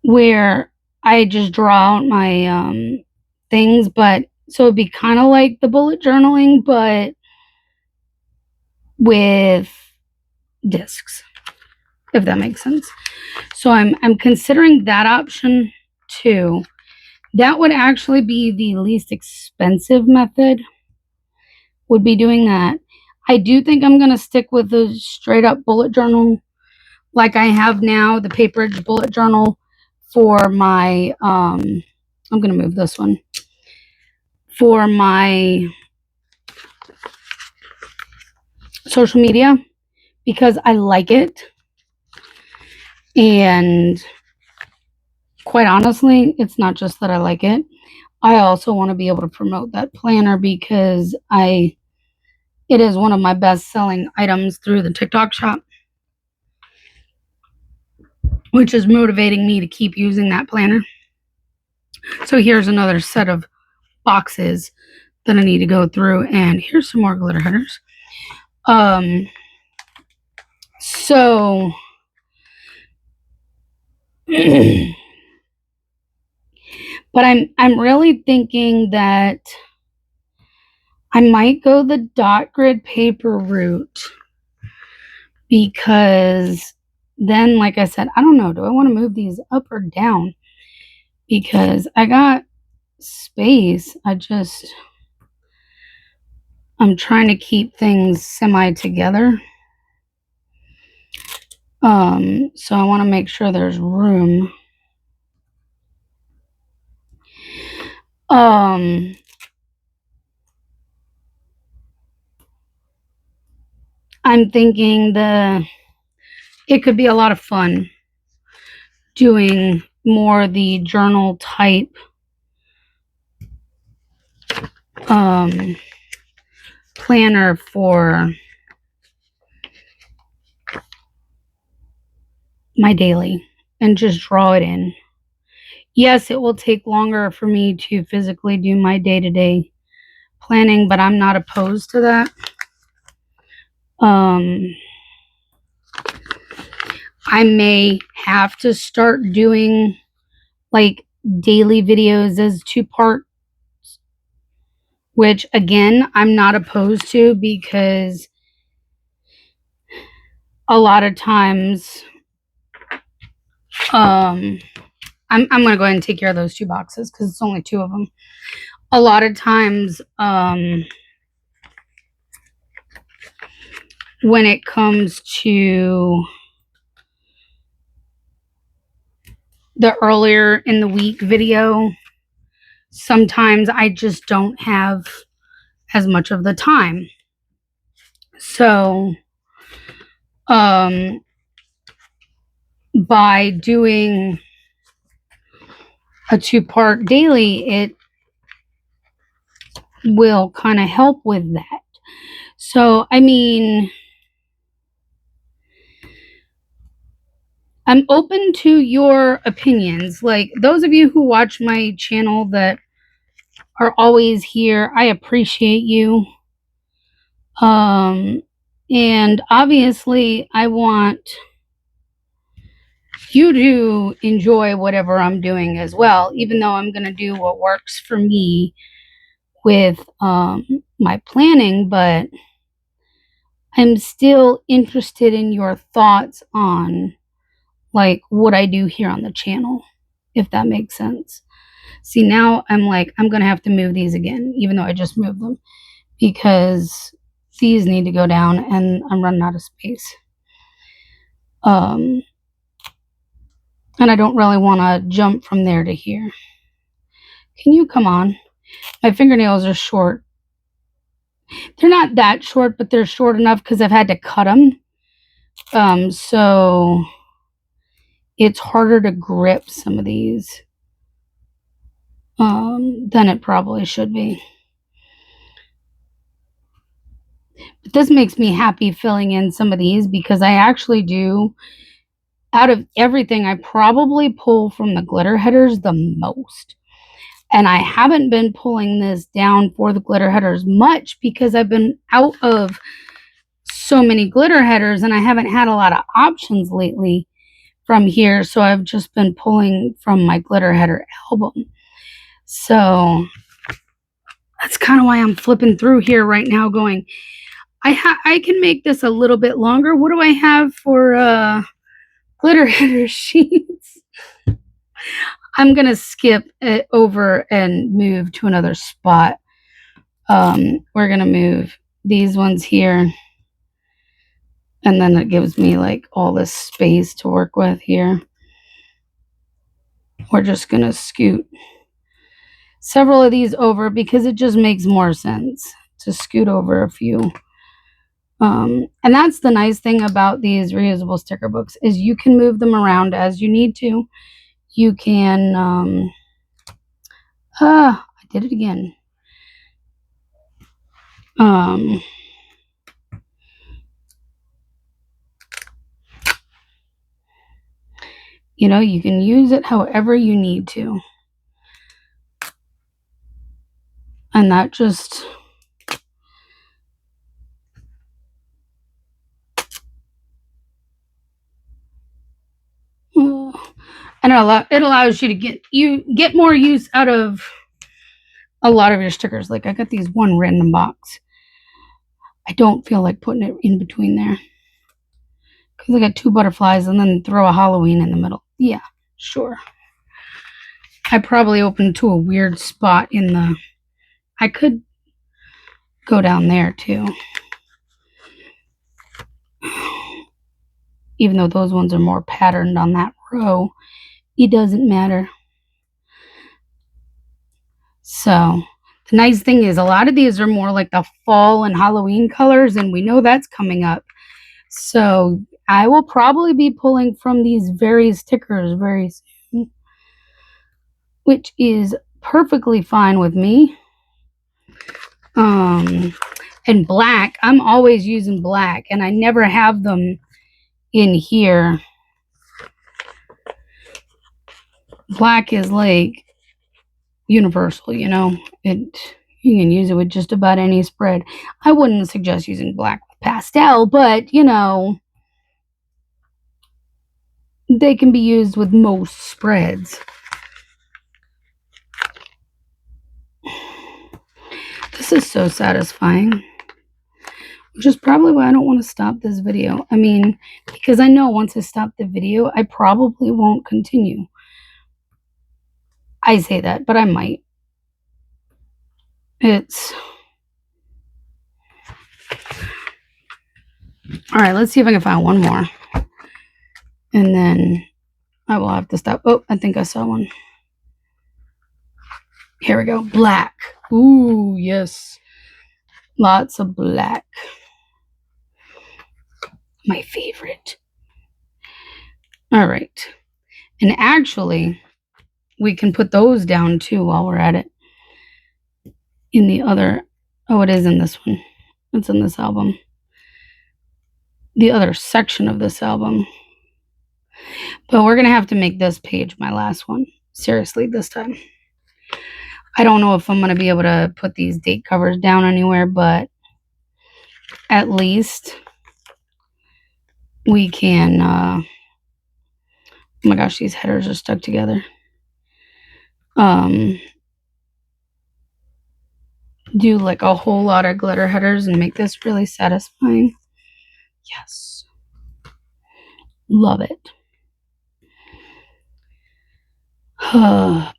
where I just draw out my things. But so it'd be kind of like the bullet journaling, but with discs, if that makes sense. So I'm considering that option too. That would actually be the least expensive method, would be doing that. I do think I'm going to stick with the straight up bullet journal like I have now, the paper bullet journal for my, I'm going to move this one, for my social media, because I like it. And quite honestly, it's not just that I like it. I also want to be able to promote that planner because it is one of my best selling items through the TikTok shop, which is motivating me to keep using that planner. So here's another set of boxes that I need to go through, and here's some more glitter headers. So but I'm really thinking that I might go the dot grid paper route, because then, like I said, I don't know, do I want to move these up or down? Because I got space. I'm trying to keep things semi together. So I want to make sure there's room. I'm thinking it could be a lot of fun doing more the journal type planner for my daily and just draw it in. Yes, it will take longer for me to physically do my day-to-day planning, but I'm not opposed to that. I may have to start doing like daily videos as 2-part, which again, I'm not opposed to, because a lot of times, I'm going to go ahead and take care of those 2 boxes because it's only 2 of them. A lot of times, when it comes to the earlier in the week video, sometimes I just don't have as much of the time. So, by doing a 2-part daily, it will kind of help with that. So, I mean, I'm open to your opinions. Like, those of you who watch my channel that are always here, I appreciate you. And obviously I want you to enjoy whatever I'm doing as well, even though I'm going to do what works for me with my planning. But I'm still interested in your thoughts on like what I do here on the channel, if that makes sense. See, now I'm like, I'm going to have to move these again, even though I just moved them, because these need to go down, and I'm running out of space. And I don't really want to jump from there to here. Can you come on? My fingernails are short. They're not that short, but they're short enough because I've had to cut them. So it's harder to grip some of these than it probably should be. But this makes me happy filling in some of these because I actually do, out of everything, I probably pull from the glitter headers the most. And I haven't been pulling this down for the glitter headers much because I've been out of so many glitter headers and I haven't had a lot of options lately from here. So I've just been pulling from my glitter header album. So that's kind of why I'm flipping through here right now going, I can make this a little bit longer. What do I have for glitter header sheets? I'm going to skip it over and move to another spot. We're going to move these ones here. And then it gives me like all this space to work with here. We're just going to scoot several of these over because it just makes more sense to scoot over a few. And that's the nice thing about these reusable sticker books is you can move them around as you need to. You can, I did it again. You know, you can use it however you need to. And that just, and it allows you to get more use out of a lot of your stickers. Like I got these one random box. I don't feel like putting it in between there because I got 2 butterflies and then throw a Halloween in the middle. Yeah, sure. I probably opened to a weird spot in the, I could go down there too. Even though those ones are more patterned on that row, it doesn't matter. So the nice thing is a lot of these are more like the fall and Halloween colors, and we know that's coming up. So I will probably be pulling from these very stickers very soon, which is perfectly fine with me. And black, I'm always using black, and I never have them in here. Black is like universal, you know. You can use it with just about any spread. I wouldn't suggest using black with pastel, but you know, they can be used with most spreads. This is so satisfying, which is probably why I don't want to stop this video. I mean, because I know once I stop the video, I probably won't continue. I say that, but I might. It's all right. Let's see if I can find one more, and then I will have to stop. Oh, I think I saw one. Here we go. Black. Ooh, yes. Lots of black. My favorite. All right. And actually, we can put those down too while we're at it. In the other, oh, it is in this one. It's in this album. The other section of this album. But we're going to have to make this page my last one. Seriously, this time. I don't know if I'm going to be able to put these date covers down anywhere, but at least we can, oh my gosh, these headers are stuck together. Do like a whole lot of glitter headers and make this really satisfying. Yes. Love it.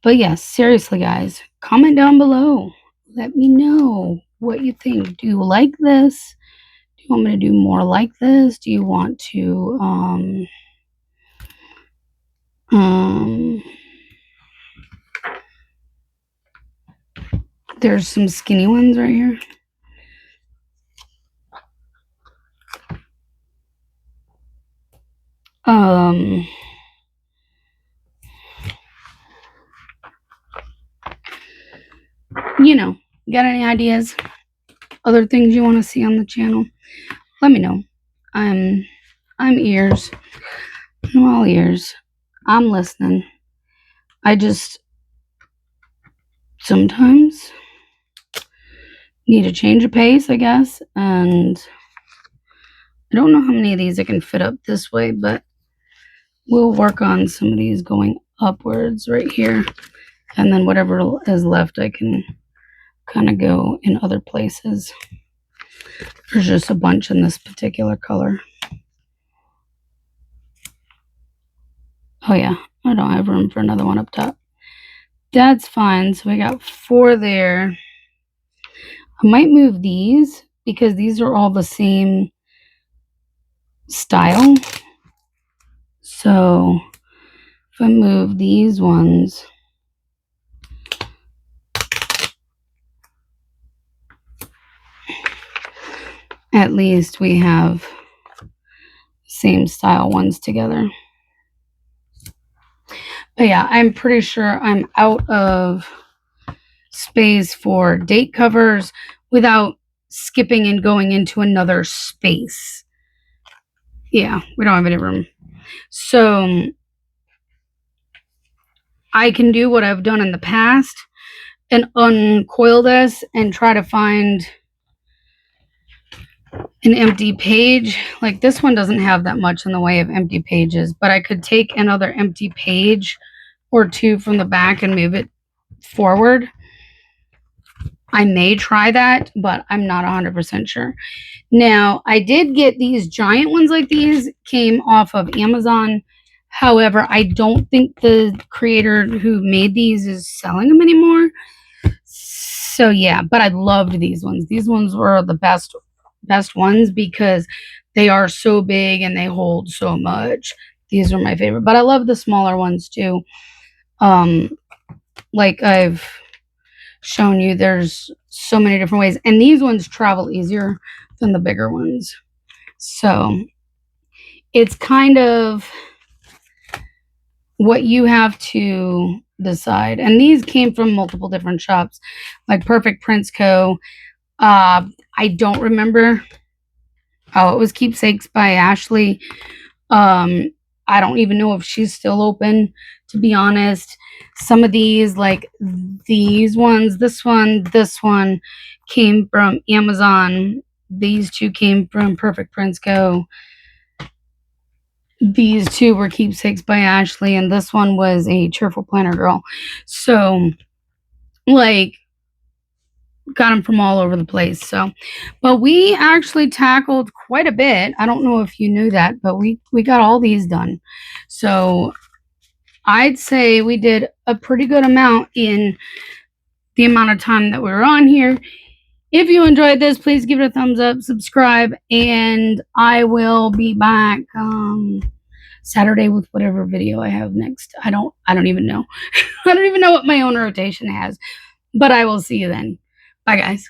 But yes, seriously, guys, comment down below. Let me know. what you think. Do you like this? Do you want me to do more like this? Do you want to there's some skinny ones right here. You know, got any ideas? Other things you want to see on the channel? Let me know. I'm ears. I'm all ears. I'm listening. I just sometimes need a change of pace, I guess. And I don't know how many of these I can fit up this way, but we'll work on some of these going upwards right here. And then whatever is left, I can kind of go in other places. There's just a bunch in this particular color. Oh yeah, I don't have room for another one up top. That's fine. So we got 4 there. I might move these because these are all the same style. So if I move these ones, at least we have same style ones together. But yeah, I'm pretty sure I'm out of space for date covers without skipping and going into another space. Yeah, we don't have any room. So I can do what I've done in the past and uncoil this and try to find an empty page. Like this one doesn't have that much in the way of empty pages, but I could take another empty page or 2 from the back and move it forward. I may try that, but I'm not 100% sure. Now, I did get these giant ones like these, came off of Amazon. However, I don't think the creator who made these is selling them anymore. So yeah, but I loved these ones. These ones were the best ones because they are so big and they hold so much. These are my favorite, but I love the smaller ones too. Like I've shown you, there's so many different ways, and these ones travel easier than the bigger ones. So it's kind of what you have to decide. And these came from multiple different shops, like Perfect Prince Co. I don't remember. Oh, it was Keepsakes by Ashley. I don't even know if she's still open, to be honest. Some of these, like these ones, this one came from Amazon. These 2 came from Perfect Prince Co. These 2 were Keepsakes by Ashley, and this one was a Cheerful Planner Girl. So, like, got them from all over the place. So, but we actually tackled quite a bit. I don't know if you knew that, but we got all these done. So I'd say we did a pretty good amount in the amount of time that we were on here. If you enjoyed this, please give it a thumbs up, subscribe, and I will be back Saturday with whatever video I have next. I don't even know. I don't even know what my own rotation has, but I will see you then. Bye guys.